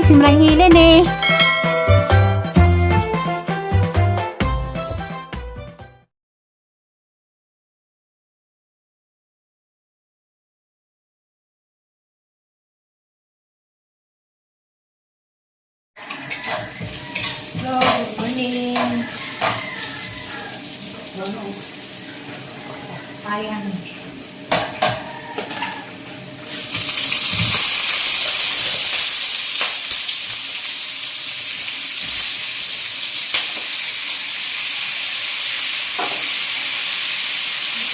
simrang hilin eh. Hello, good morning. Ayan.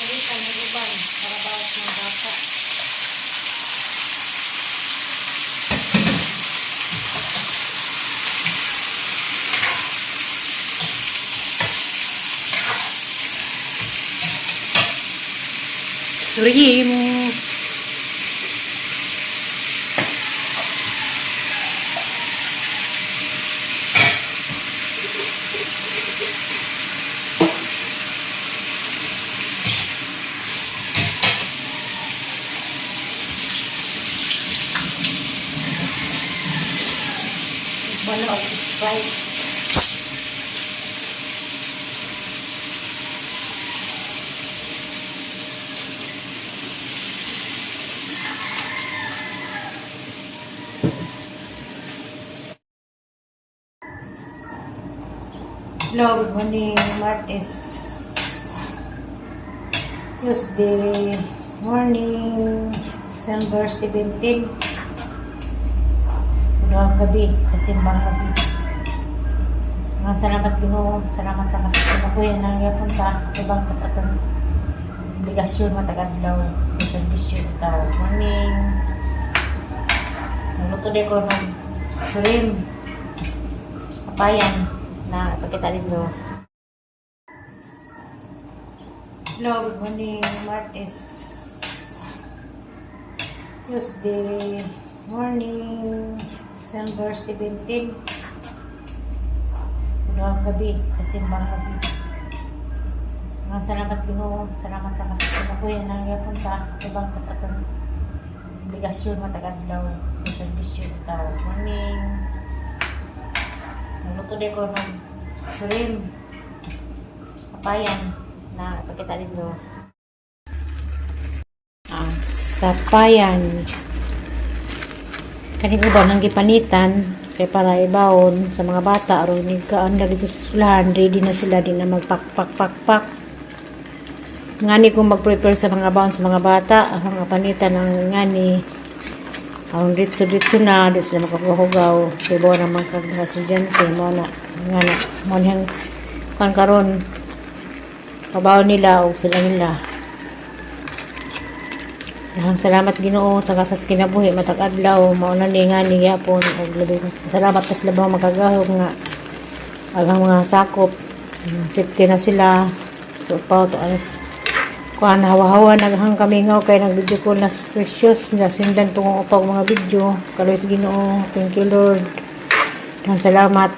Palitan ng uban para bawas ng baka. Shrimp. Balog, Sprite. Hello, good morning. Martes. Tuesday morning, December 17. Buong gabi, sa simbang gabi. Mga salamat Ginoo, salamat sa kasama ko yan ang yapunta. Ibang sa itong obligasyon matagadlaw. Servisyo ito. Morning. Nagluto din ko ng shrimp. Papayan na ipagkita dito. Hello, good morning. Martes. Tuesday morning, December 17. Buong gabi, sa simbang gabi. Mga salamat Ginoo, salamat sa kasama ko yan ang yapunta. Ibang sa itong obligasyon matagadlaw. Servisyo ito. Morning. Nagluto din ko ng shrimp. Papayan na ipagkita dito. Sapayan. Kanina ba nang gipanitan kay para ibawon sa mga bata aron nigkaanda dito sa sulahan, ready na sila din na magpak. Ngani kung mag-prepare sa mga bawon sa mga bata, ang mga panitan ng ngani ang ditso na di sila makahugaw kay bawa naman kag estudyante mo na ngana mo niyang kan karon pabaw nila o sila nila. Ang salamat Ginoo sa kasas kinabuhi matag adlaw mauna ni nga ni yapon og labi salamat tas labaw makagahog nga agang mga sakop safety na sila so pa to alas kuan hawa-hawa naghang kamingaw kay nag video call na precious na sindan tong upag mga video kaloy sa Ginoo. Thank you Lord. Ang salamat.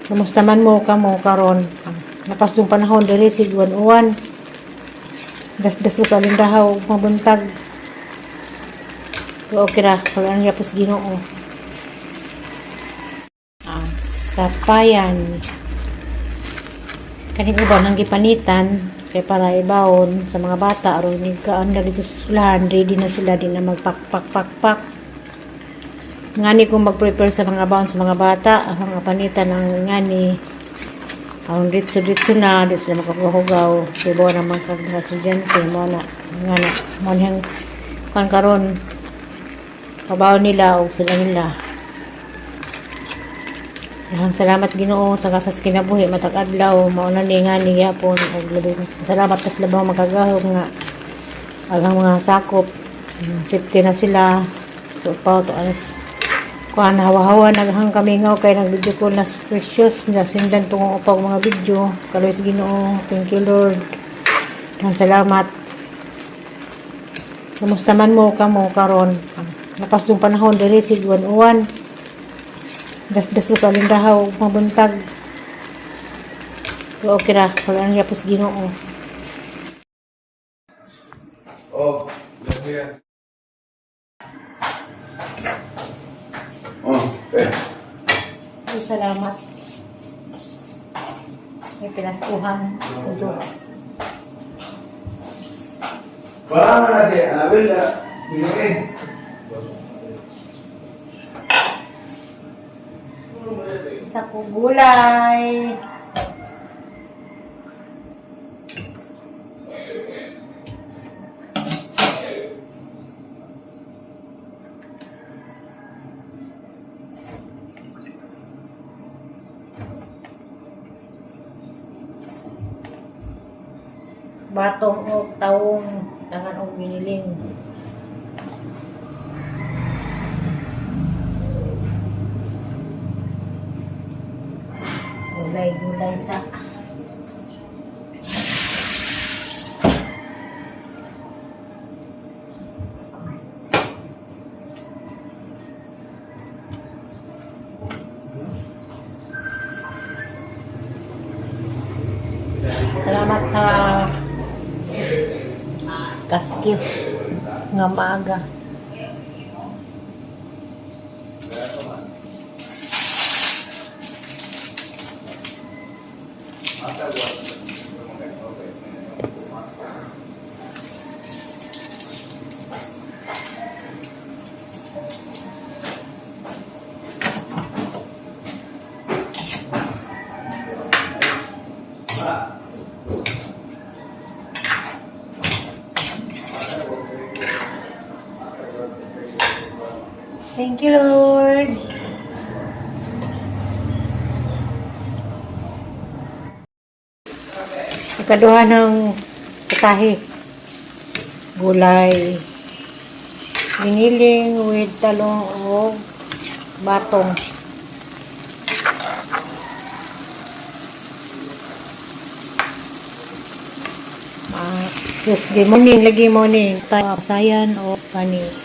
Kumusta man mo kamo karon? Napas yung panahon diri sig 101. Das ko sa lindahaw mabuntag. So, okay ra pag ang yapos Ginoo. Sapayan. Kanina ba nang gipanitan kay para ibawon sa mga bata aron nigkaanda dito sa sulahan, ready na sila din na magpak. Ngani kung mag-prepare sa mga bawon sa mga bata, ang mga panitan ng ngani ang ditso na di sila makahugaw kay bawa naman kag estudyante mo na ngana mo niyang kan karon pabaw nila o sila nila. Ang salamat Ginoo sa kasas kinabuhi matag adlaw mauna ni nga ni yapon og labi salamat tas labaw makagahog nga agang mga sakop safety na sila so pa to alas kuan hawa-hawa naghang kamingaw kay nag video call na precious na sindan tong upag mga video kaloy sa Ginoo. Thank you Lord. Ang salamat. Kumusta man mo kamo karon? Napas yung panahon diri sig 101. Das ko sa lindahaw mabuntag. So, okay ra pag ang yapos Ginoo. Oh, yan mo yan. Ay, salamat. May pinasuhan. Ito. Parang na si Abel na binukin. Isa ko gulay. Batong o taong tangan o giniling. Gulay sa salamat sa taskif nga maaga. Thank you, Lord. Ikaduha ng putahe. Gulay. Giniling with talong o batong. Tuesday morning, lagi morning. Sayan o kanin.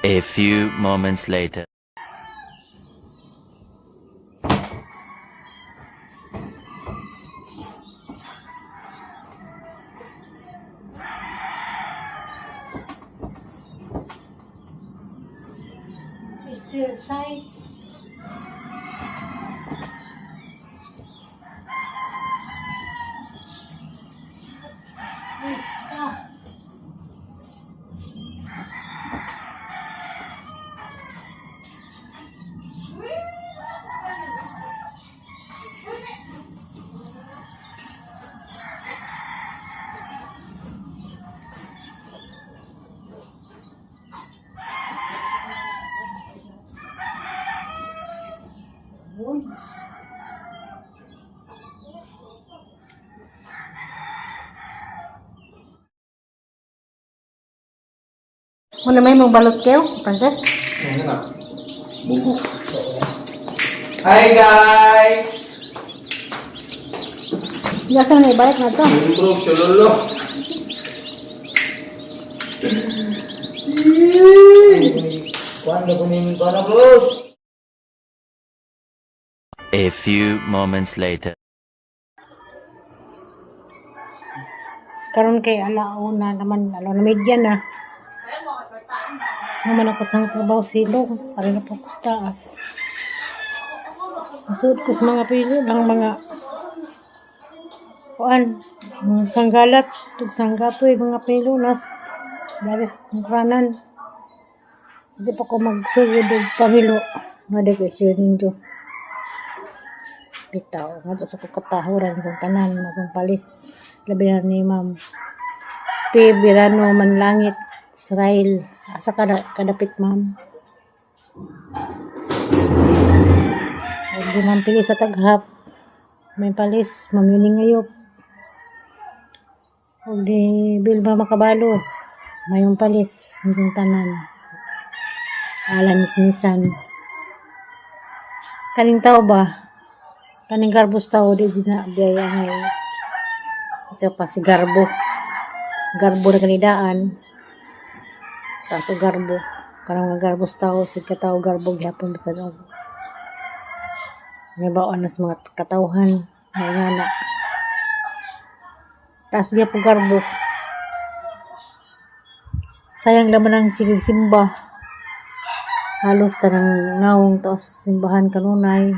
A few moments later. Exercise. Muna may mong balot kayo, Princess? Buko. Hi guys! Gasa na ibalik na to. Bro, shalolo. Kuan na kunin ko na bros. A few moments later. Karon kay alauna naman, alauna media na. Naman ako sa trabaho silong, para na po sa taas. Masuot ko sa mga pilo ng mga kuan, mga sanggalat, sanggapoy, mga pilo nas daris ng kanan. Hindi pa ko magsugod og pamilo. Mada ko siya ninyo. Bitaw, nga sa katahuran kong tanan, matong palis. Labi na ni Ma'am P. Birano Manlangit, Israel. Asa kadapit, Ma'am? Hindi man pili sa taghap. May palis, Ma'am Yuning Ayop. O di Bilba Makabalo. Mayong palis, nitong tanan. Alan Nisnisan. Kaning tao ba? Kaning garbos tao, di na biyaya ngay. Ito pa si Garbo. Garbo na kanidaan. Taso Garbo. Karang mga garbos tao, si katao Garbo gihapon sa loob. May baon na sa mga katauhan. May ngana. Taas niya po Garbo. Sayang laman ang sige simba. Halos tanang naong taos simbahan kanunay.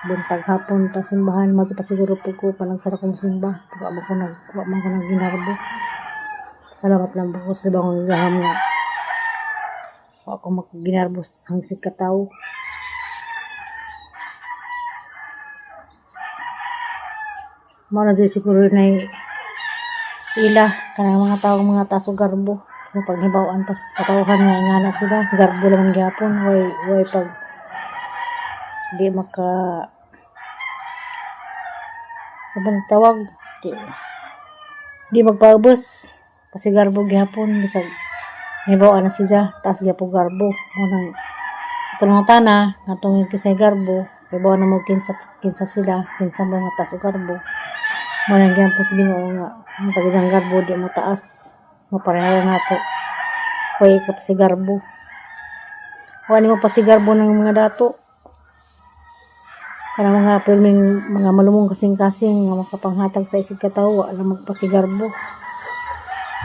Buntag hapon taos simbahan. Mato pa siguro po ko panagsara kong simba. Pagka man ko nag ginarbo. Salamat lang po sa bangong gaham nga. Ako mag-ginarbos ang sikataw. Mao na siguro na ila kanang mga tao mga taso garbo kasi pag hibawaan pas katawhan nga na sila garbo lang gyapon way pag di maka saban tawag di magpaubos kasi garbo gyapon bisag hibawaan na siya taas gyapon garbo mo nang tulong tana natong kisay garbo hibaw na mo kinsa sila kinsa mo nga taas o garbo mo nang gyapon sa Ginoo nga ang tagisang garbo di mo taas mapareha nato way ka pa si garbo wani mo pa si garbo ng mga dato kanang mga pirming mga malumong kasing-kasing nga makapanghatag sa isig katawa alam magpasigarbo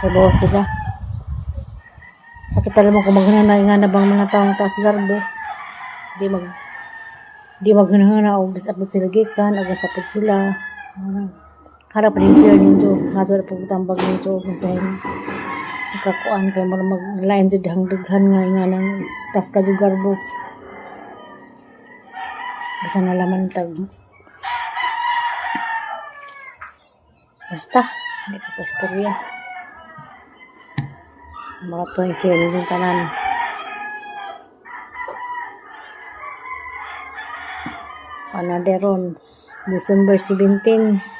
kaya sila sakit alam mo kung maghanana nga na bang mga taong taas garbo di maghanana o bisapot sila gikan agad sapot sila harap rin sila ninyo nga doon po tambag ninyo kung sa inyo ikakuan kayo mag-line daghan nga ng taas ka garbo basta nalaman tag basta hindi ka pa istorya mga to yung siya yung tanan Panaderon December 17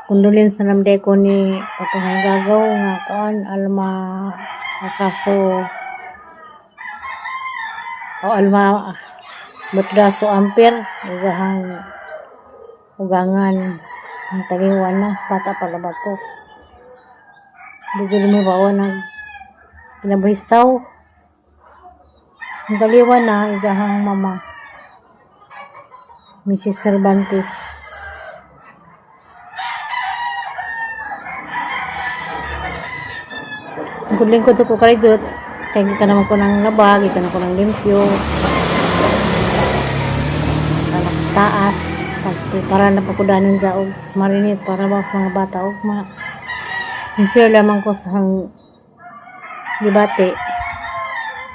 kondolens na namday ko ni patungay gagaw nga kuan alma kaso o alma batdaso ampir isahang ugangan ang taliwan na bata pala ba to bigyan mo ba nag pinabahistaw ang taliwan na isahang mama Mrs. Cervantes kudlingkod sa kukaridot kaya kita naman ko ng labag kita naman ko ng limpyo anak taas para na pakudanan dyan og marinit para ba sa mga bata og sincere lamang ko sa dibate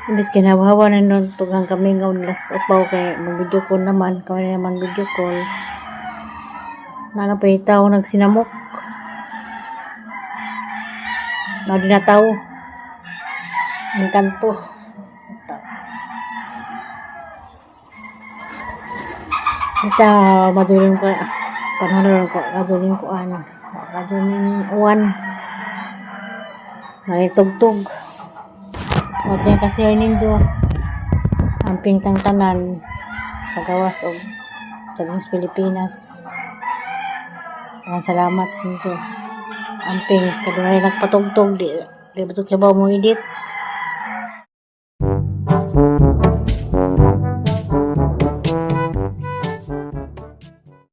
imbis kinawawa na nun tugang kami nga unlas upaw kay mag video call naman kami naman video call nanapahitaw nagsinamok na dinataw ang kanto ito maduling ko panahon ko maduling ko maduling uwan nalitugtog huwag niya kasi ay ninyo ang pintang tanan sa gawas o sa Pilipinas salamat ninyo ang ping kada na nagpatugtog di ba ito kibaw mo edit